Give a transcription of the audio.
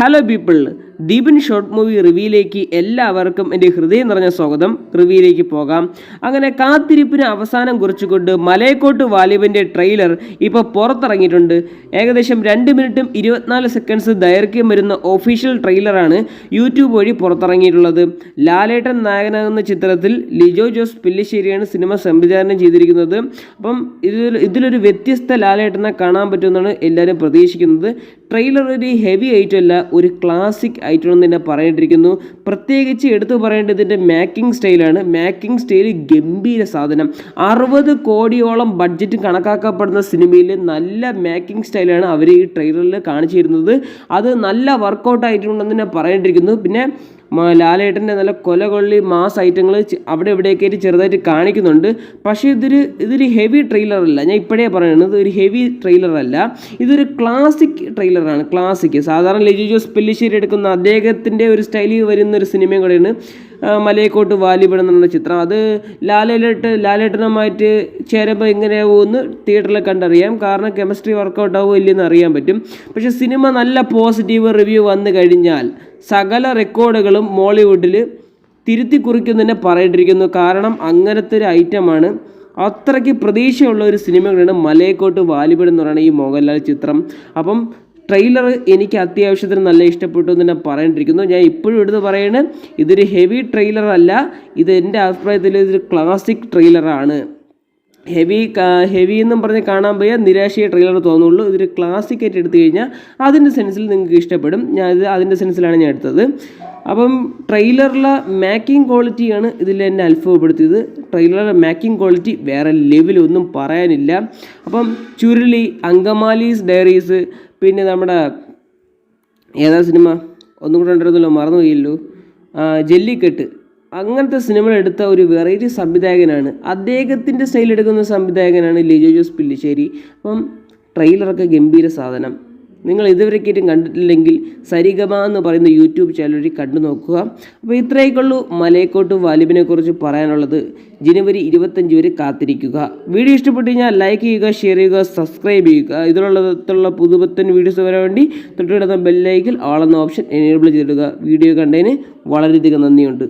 Hello people, Dheepan short movie റിവ്യൂയിലേക്ക് എല്ലാവർക്കും എൻ്റെ ഹൃദയം നിറഞ്ഞ സ്വാഗതം. റിവ്യൂയിലേക്ക് പോകാം. അങ്ങനെ കാത്തിരിപ്പിന് അവസാനം കുറിച്ചുകൊണ്ട് മലയക്കോട്ട് വാലിബൻ്റെ ട്രെയിലർ ഇപ്പോൾ പുറത്തിറങ്ങിയിട്ടുണ്ട്. ഏകദേശം 2 മിനിറ്റും 24 സെക്കൻഡ്സ് ദൈർഘ്യം വരുന്ന ഒഫീഷ്യൽ ട്രെയിലറാണ് യൂട്യൂബ് വഴി പുറത്തിറങ്ങിയിട്ടുള്ളത്. ലാലേട്ടൻ നായകനാകുന്ന ചിത്രത്തിൽ ലിജോ ജോസ് പെല്ലിശ്ശേരിയാണ് സിനിമ സംവിധാനം ചെയ്തിരിക്കുന്നത്. അപ്പം ഇതിലൊരു വ്യത്യസ്ത ലാലേട്ടനെ കാണാൻ പറ്റുമെന്നാണ് എല്ലാവരും പ്രതീക്ഷിക്കുന്നത്. ട്രെയിലർ ഒരു ഹെവി ഐറ്റം അല്ല, ഒരു ക്ലാസിക് ഐറ്റം എന്ന് തന്നെ പറയേണ്ടിയിരിക്കുന്നു. പ്രത്യേകിച്ച് എടുത്തു പറയേണ്ടത് ഇതിൻ്റെ മേക്കിംഗ് സ്റ്റൈലാണ്. മേക്കിംഗ് സ്റ്റൈൽ ഗംഭീര സാധനം. 60 കോടിയോളം ബഡ്ജറ്റ് കണക്കാക്കപ്പെടുന്ന സിനിമയിൽ നല്ല മേക്കിംഗ് സ്റ്റൈലാണ് അവർ ഈ ട്രെയിലറിൽ കാണിച്ചു തരുന്നത്. അത് നല്ല വർക്കൗട്ട് ആയിട്ടുണ്ടെന്ന് തന്നെ പറയേണ്ടിയിരിക്കുന്നു. പിന്നെ ലാലേട്ടൻ്റെ നല്ല കൊലകൊള്ളി മാസ് ഐറ്റങ്ങൾ അവിടെ ഇവിടെയൊക്കെ ആയിട്ട് ചെറുതായിട്ട് കാണിക്കുന്നുണ്ട്. പക്ഷേ ഇതൊരു ഹെവി ട്രെയിലറല്ല. ഞാൻ ഇപ്പോഴേ പറയുന്നത് ഒരു ഹെവി ട്രെയിലറല്ല, ഇതൊരു ക്ലാസിക് ട്രെയിലറാണ്. ക്ലാസിക് സാധാരണ ലിജോ ജോസ് പെല്ലിശ്ശേരി എടുക്കുന്ന അദ്ദേഹത്തിൻ്റെ ഒരു സ്റ്റൈലിൽ വരുന്ന ഒരു സിനിമയും കൂടെയാണ് മലയക്കോട്ട് വാലിബൻ എന്നുള്ള ചിത്രം. അത് ലാലേട്ടനുമായിട്ട് ചേരുമ്പോൾ എങ്ങനെയാവുമെന്ന് തിയേറ്ററിൽ കണ്ടറിയാം. കാരണം കെമിസ്ട്രി വർക്കൗട്ട് ആവുമോ ഇല്ലെന്ന് അറിയാൻ പറ്റും. പക്ഷേ സിനിമ നല്ല പോസിറ്റീവ് റിവ്യൂ വന്നു കഴിഞ്ഞാൽ സകല റെക്കോർഡുകളും മോളിവുഡിൽ തിരുത്തി കുറിക്കുന്നതന്നെ പറയേണ്ടിയിരിക്കുന്നു. കാരണം അങ്ങനത്തെ ഒരു ഐറ്റമാണ്. അത്രയ്ക്ക് പ്രതീക്ഷയുള്ള ഒരു സിനിമകളാണ് മലയക്കോട്ട് വാലിബൻ എന്ന് പറയുന്ന ഈ മോഹൻലാൽ ചിത്രം. അപ്പം ട്രെയിലർ എനിക്ക് അത്യാവശ്യത്തിന് നല്ല ഇഷ്ടപ്പെട്ടു എന്ന് തന്നെ പറയേണ്ടിയിരിക്കുന്നു. ഞാൻ ഇപ്പോഴും എടുത്ത് പറയുന്നത് ഇതൊരു ഹെവി ട്രെയിലർ അല്ല, ഇത് എൻ്റെ അഭിപ്രായത്തിൽ ഇതൊരു ക്ലാസിക് ട്രെയിലറാണ്. ഹെവി എന്നും പറഞ്ഞ് കാണാൻ പോയ നിരാശയെ ട്രെയിലർ തോന്നുള്ളൂ. ഇതൊരു ക്ലാസിക് ആയിട്ട് എടുത്തു കഴിഞ്ഞാൽ അതിൻ്റെ സെൻസിൽ നിങ്ങൾക്ക് ഇഷ്ടപ്പെടും. അതിൻ്റെ സെൻസിലാണ് ഞാൻ എടുത്തത്. അപ്പം ട്രെയിലറിലെ മേക്കിംഗ് ക്വാളിറ്റിയാണ് ഇതിൽ എന്നെ അത്ഭുതപ്പെടുത്തിയത്. ട്രെയിലറിലെ മേക്കിംഗ് ക്വാളിറ്റി വേറെ ലെവലൊന്നും പറയാനില്ല. അപ്പം ചുരുളി, അങ്കമാലീസ് ഡയറീസ്, പിന്നെ നമ്മുടെ ഏതാ സിനിമ ഒന്നും കൂടെ ഉണ്ടായിരുന്നല്ലോ, മറന്നുപോയല്ലോ, ജല്ലിക്കെട്ട്, അങ്ങനത്തെ സിനിമ എടുത്ത ഒരു വെറൈറ്റി സംവിധായകനാണ്. അദ്ദേഹത്തിൻ്റെ സ്റ്റൈൽ എടുക്കുന്ന സംവിധായകനാണ് ലിജോ ജോസ് പെല്ലിശ്ശേരി. അപ്പം ട്രെയിലറൊക്കെ ഗംഭീര സാധനം. നിങ്ങൾ ഇതുവരെക്കായിട്ടും കണ്ടിട്ടില്ലെങ്കിൽ സരിഗമ എന്ന് പറയുന്ന യൂട്യൂബ് ചാനൽ വഴി കണ്ടു നോക്കുക. അപ്പോൾ ഇത്രയൊക്കെയുള്ളൂ മലയക്കോട്ട് വാലിബിനെ കുറിച്ച് പറയാനുള്ളത്. ജനുവരി 25 വരെ കാത്തിരിക്കുക. വീഡിയോ ഇഷ്ടപ്പെട്ടു കഴിഞ്ഞാൽ ലൈക്ക് ചെയ്യുക, ഷെയർ ചെയ്യുക, സബ്സ്ക്രൈബ് ചെയ്യുക. ഇതിലുള്ള പുതുപുത്തൻ വീഡിയോസ് വരാൻ വേണ്ടി തൊട്ടടുത്ത ബെല്ലൈക്കിൽ ആളെന്ന ഓപ്ഷൻ എനേബിൾ ചെയ്തിടുക. വീഡിയോ കണ്ടതിന് വളരെയധികം നന്ദിയുണ്ട്.